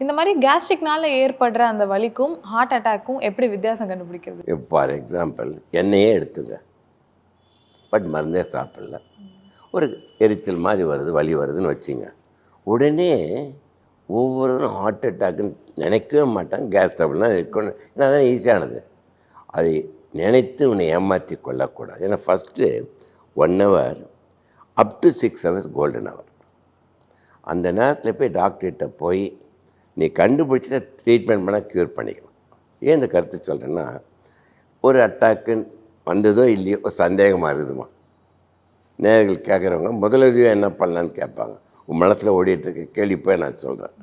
இந்த மாதிரி கேஸ்ட்ரிக்னால ஏற்படுற அந்த வலிக்கும் ஹார்ட் அட்டாக்கும் எப்படி வித்தியாசம் கண்டுபிடிக்கிறது? ஃபார் எக்ஸாம்பிள் எண்ணெயே எடுத்துங்க, பட் மருந்தே சாப்பிடல, ஒரு எரிச்சல் மாதிரி வருது, வலி வருதுன்னு வச்சுங்க, உடனே ஒவ்வொருத்தரும் ஹார்ட் அட்டாக்குன்னு நினைக்கவே மாட்டாங்க. கேஸ் ட்ரபிள்லாம் இருக்கணும், ஏன்னா அதான் ஈஸியானது. அதை நினைத்து உன்னை ஏமாற்றி கொள்ளக்கூடாது. ஏன்னா first 1 hour up to 6 hours golden hour. அந்த நேரத்தில் போய் டாக்டர்கிட்ட போய் நீ கண்டுபிடிச்சிட்ட ட்ரீட்மெண்ட் பண்ணால் க்யூர் பண்ணிக்கலாம். ஏன் இந்த கருத்து சொல்கிறேன்னா, ஒரு அட்டாக்கு வந்ததோ இல்லையோ ஒரு சந்தேகமாக இருக்குதுமா, நேர்கள் கேட்குறவங்க முதலுதவியாக என்ன பண்ணலான்னு கேட்பாங்க. உன் மனசில் ஓடிட்டுருக்க கேள்வி போய் நான் சொல்கிறேன்.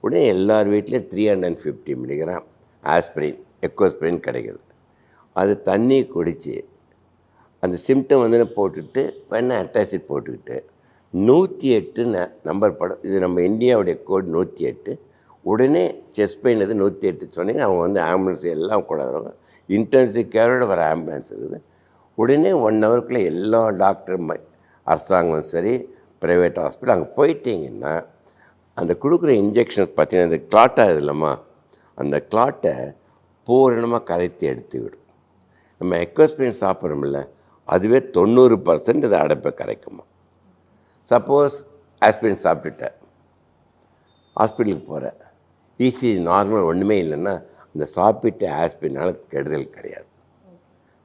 உடனே எல்லார் வீட்லேயும் 350 மில்லிகிராம் ஆஸ்பிரின், எக்கோஸ்பிரின் கிடைக்குது. அது தண்ணி குடித்து அந்த சிம்டம் வந்து போட்டுக்கிட்டு வேணா அட்டாசிட் போட்டுக்கிட்டு 108 நம்பர் படம், இது நம்ம இந்தியாவுடைய கோட் 108. உடனே செஸ்ட் பெயின் இது 108 சொன்னீங்கன்னா அவங்க வந்து ஆம்புலன்ஸ் எல்லாம் கூடாதவங்க, இன்டென்சிவ் கேரோட வர ஆம்புலன்ஸ் இருக்குது. உடனே 1 ஹவருக்குள்ளே எல்லா டாக்டர் அரசாங்கம் சரி ப்ரைவேட் ஹாஸ்பிட்டல் அங்கே போயிட்டீங்கன்னா அந்த கொடுக்குற இன்ஜெக்ஷன்ஸ் பார்த்தீங்கன்னா இந்த கிளாட் ஆகுது இல்லைம்மா, அந்த கிளாட்டை பூரணமாக கரைத்து எடுத்து விடும். நம்ம எக்கோஸ்பிரின் சாப்பிட்றோம்ல, அதுவே 90% இது அடைப்பை கரைக்குமா. சப்போஸ் ஆஸ்பிரின் சாப்பிட்டுட்டேன், ஹாஸ்பிட்டலுக்கு போகிறேன், இசிஜி நார்மல் ஒன்றுமே இல்லைன்னா அந்த சாப்பிட்டு ஆஸ்பிரினால் கெடுதல் கிடையாது.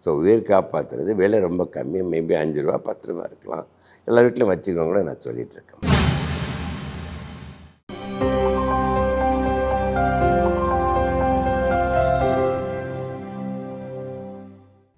ஸோ உயிர் காப்பாற்றுறது விலை ரொம்ப கம்மி, மேபி 5 ரூபா 10 ரூபா இருக்கலாம். எல்லா வீட்டிலும் வச்சுக்கோங்க கூட நான் சொல்லிகிட்ருக்கேன்.